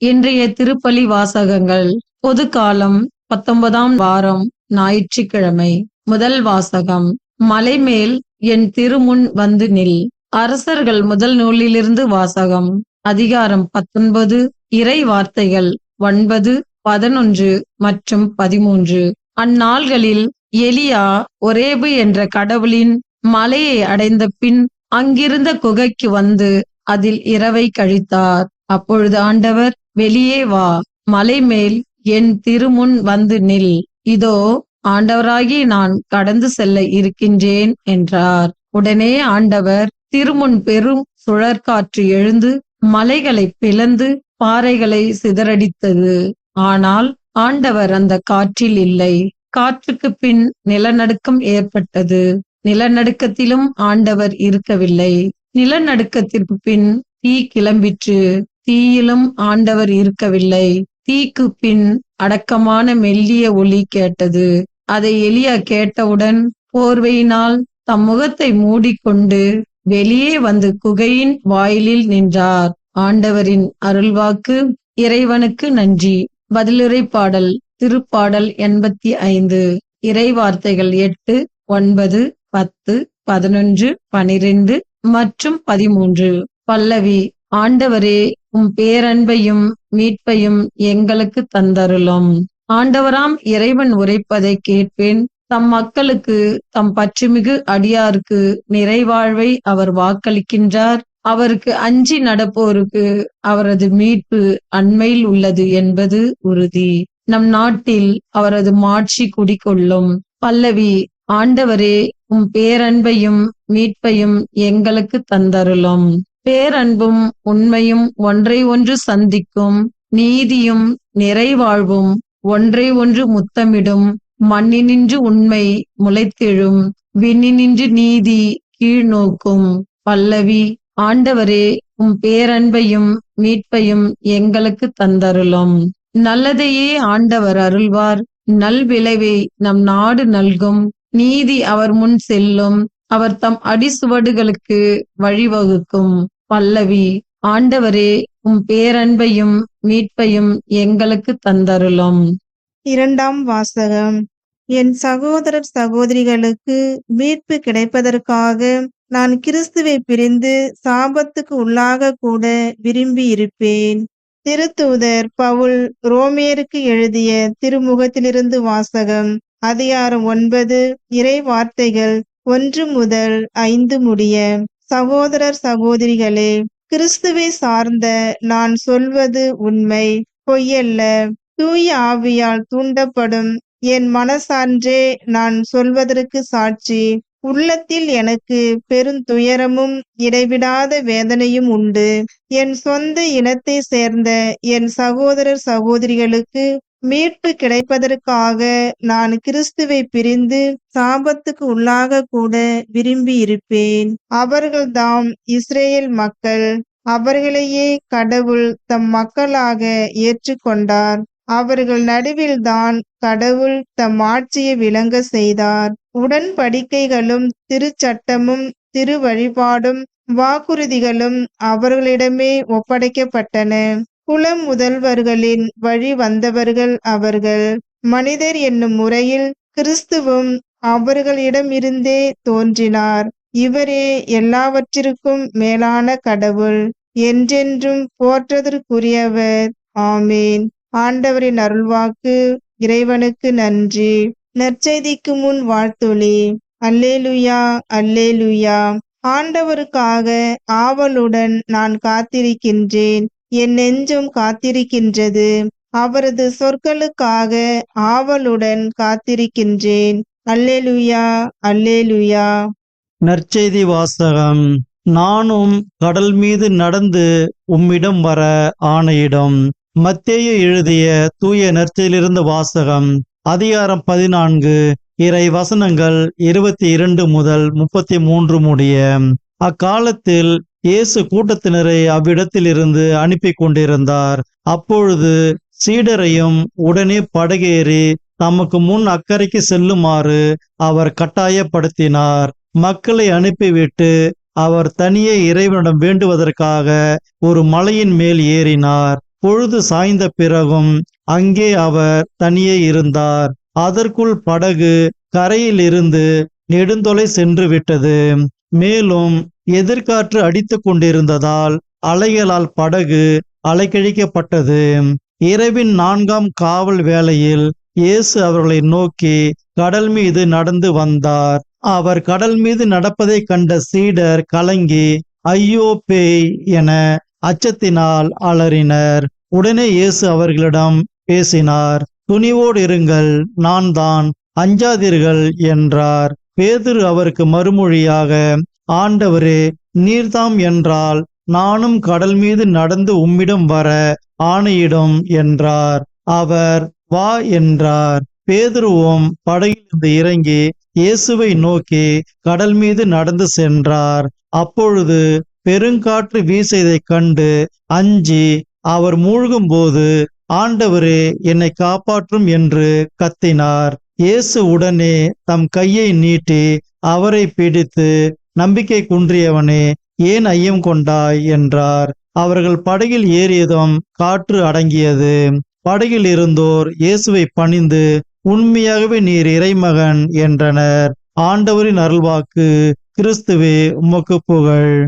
இன்றைய திருப்பலி வாசகங்கள். பொது காலம் 19ஆம் வாரம் ஞாயிற்றுக்கிழமை. முதல் வாசகம். மலைமேல் என் திருமுன் வந்து நில். அரசர்கள் முதல் நூலிலிருந்து வாசகம். அதிகாரம் 19. இறை வார்த்தைகள் 9, 11 மற்றும் 13. அந்நாள்களில் எலியா ஒரேபு என்ற கடவுளின் மலையை அடைந்த பின் அங்கிருந்த குகைக்கு வந்து அதில் இரவை கழித்தார். அப்பொழுது ஆண்டவர், வெளியே வா, மலைமேல் என் திருமுன் வந்து நில். இதோ ஆண்டவராகி நான் கடந்து செல்ல இருக்கின்றேன் என்றார். உடனே ஆண்டவர் திருமுன் பெரும் சுழற்காற்று எழுந்து மலைகளை பிளந்து பாறைகளை சிதறடித்தது. ஆனால் ஆண்டவர் அந்த காற்றில் இல்லை. காற்றுக்கு பின் நிலநடுக்கம் ஏற்பட்டது. நிலநடுக்கத்திலும் ஆண்டவர் இருக்கவில்லை. நிலநடுக்கத்திற்கு பின் தீ கிளம்பிற்று. தீயிலும் ஆண்டவர் இருக்கவில்லை. தீக்கு பின் அடக்கமான மெல்லிய ஒலி கேட்டது. அதை எலியா கேட்டவுடன் போர்வையினால் தம் முகத்தை மூடிக்கொண்டு வெளியே வந்து குகையின் வாயிலில் நின்றார். ஆண்டவரின் அருள்வாக்கு. இறைவனுக்கு நன்றி. பதிலுரை பாடல். திருப்பாடல் 85. இறை வார்த்தைகள் 8, 9, 10, 11, 12 மற்றும் 13. பல்லவி. ஆண்டவரே, உம் பேரன்பையும் மீட்பையும் எங்களுக்கு தந்தருளும். ஆண்டவராம் இறைவன் உரைப்பதை கேட்பேன். தம் மக்களுக்கு, தம் பற்றுமிகு அடியாருக்கு நிறைவாழ்வை அவர் வாக்களிக்கின்றார். அவருக்கு அஞ்சி நடப்போருக்கு அவரது மீட்பு அண்மையில் உள்ளது என்பது உறுதி. நம் நாட்டில் அவரது மாட்சி குடிகொள்ளும். பல்லவி. ஆண்டவரே, உம் பேரன்பையும் மீட்பையும் எங்களுக்கு தந்தருளும். பேரன்பும் உண்மையும் ஒன்றை ஒன்று சந்திக்கும். நீதியும் நிறைவாழ்வும் ஒன்றை ஒன்று முத்தமிடும். மண்ணினின்று உண்மை முளைத்தெழும். விண்ணினின்று நீதி கீழ்நோக்கும். பல்லவி. ஆண்டவரே, உம் பேரன்பையும் மீட்பையும் எங்களுக்கு தந்தருளும். நல்லதையே ஆண்டவர் அருள்வார். நல்விளைவை நம் நாடு நல்கும். நீதி அவர் முன் செல்லும். அவர் தம் அடிசுவடுகளுக்கு வழிவகுக்கும். பல்லவி. ஆண்டவரே, உம் பேரன்பையும் மீட்பையும் எங்களுக்கு தந்தருளும். இரண்டாம் வாசகம். என் சகோதரர் சகோதரிகளுக்கு மீட்பு கிடைப்பதற்காக நான் கிறிஸ்துவை பிரிந்து சாபத்துக்கு உள்ளாக கூட விரும்பி இருப்பேன். திருத்தூதர் பவுல் ரோமேருக்கு எழுதிய திருமுகத்திலிருந்து வாசகம். அதிகாரம் 9. இறை வார்த்தைகள் 1 முதல் 5 முடிய. சகோதரர் சகோதரிகளே, கிறிஸ்துவை சார்ந்த நான் சொல்வது உண்மை, பொய்யல்ல. தூய ஆவியால் தூண்டப்படும் என் மனசான்றே நான் சொல்வதற்கு சாட்சி. உள்ளத்தில் எனக்கு பெருந்துயரமும் இடைவிடாத வேதனையும் உண்டு. என் சொந்த இனத்தை சேர்ந்த என் சகோதரர் சகோதரிகளுக்கு மீட்பு கிடைப்பதற்காக நான் கிறிஸ்துவை பிரிந்து சாபத்துக்கு உள்ளாக கூட விரும்பி இருப்பேன். அவர்கள்தாம் இஸ்ரேல் மக்கள். அவர்களையே கடவுள் தம் மக்களாக ஏற்றுக்கொண்டார். அவர்கள் நடுவில்தான் கடவுள் தம் ஆட்சியை விளங்க செய்தார். உடன்படிக்கைகளும் திருச்சட்டமும் திரு வழிபாடும் வாக்குறுதிகளும் அவர்களிடமே ஒப்படைக்கப்பட்டன. குல முதல்வர்களின் வழி வந்தவர்கள் அவர்கள். மனிதர் என்னும் முறையில் கிறிஸ்துவும் அவர்களிடமிருந்தே தோன்றினார். இவரே எல்லாவற்றிற்கும் மேலான கடவுள், என்றென்றும் போற்றுதற்குரியவர். ஆமேன். ஆண்டவரின் அருள்வாக்கு. இறைவனுக்கு நன்றி. நற்செய்திக்கு முன் வாழ்த்துளி. அல்லேலுயா, அல்லேலுயா. ஆண்டவருக்காக ஆவலுடன் நான் காத்திருக்கின்றேன். என் நெஞ்சம் காத்திருக்கின்றது. அவரது சொற்களுக்காக ஆவலுடன் காத்திருக்கின்றேன். அல்லேலுயா, அல்லேலுயா. நற்செய்தி வாசகம். நானும் கடல் மீது நடந்து உம்மிடம் வர ஆணையிடும். மத்தேயு எழுதிய தூய நற்செய்தியிலிருந்து வாசகம். அதிகாரம் 14. இறை வசனங்கள் 22 முதல் 33 முடிய. அக்காலத்தில் இயேசு கூட்டத்தினரை அவ்விடத்திலிருந்து அனுப்பி கொண்டிருந்தார். அப்பொழுது சீடரையும் உடனே படகேறி தமக்கு முன் அக்கறைக்கு செல்லுமாறு அவர் கட்டாயப்படுத்தினார். மக்களை அனுப்பிவிட்டு அவர் தனியே இறைவனிடம் வேண்டுவதற்காக ஒரு மலையின் மேல் ஏறினார். பொழுது சாய்ந்த பிறகும் அங்கே அவர் தனியே இருந்தார். அதற்குள் படகு கரையில் இருந்து நெடுந்தொலை சென்று விட்டது. மேலும் எதிர்காற்று அடித்து கொண்டிருந்ததால் அலைகளால் படகு அலைக்கழிக்கப்பட்டது. இரவின் 4ஆம் காவல் வேளையில் இயேசு அவர்களை நோக்கி கடல் மீது நடந்து வந்தார். அவர் கடல் மீது நடப்பதை கண்ட சீடர் கலங்கி ஐயோ பேய் என அச்சத்தினால் அலறினர். உடனே இயேசு அவர்களிடம் பேசினார். துணிவோடு இருங்கள், நான் தான், அஞ்சாதீர்கள் என்றார். பேதுரு அவருக்கு மறுமொழியாக, ஆண்டவரே, நீர்தாம் என்றால் நானும் கடல் மீது நடந்து உம்மிடம் வர ஆணையிடும் என்றார். அவர் வா என்றார். பேதுருவும் படகிலிருந்து இறங்கி இயேசுவை நோக்கி கடல் மீது நடந்து சென்றார். அப்பொழுது பெருங்காற்று வீசியதைக் கண்டு அஞ்சி அவர் மூழ்கும்போது, ஆண்டவரே, என்னை காப்பாற்றும் என்று கத்தினார். இயேசு உடனே தம் கையை நீட்டி அவரை பிடித்து, நம்பிக்கை குன்றியவனே, ஏன் ஐயம் கொண்டாய் என்றார். அவர்கள் படகில் ஏறியதும் காற்று அடங்கியது. படகில் இருந்தோர் இயேசுவை பணிந்து, உண்மையாகவே நீர் இறைமகன் என்றனர். ஆண்டவரின் அருள்வாக்கு. கிறிஸ்துவே, உமக்கு புகழ்.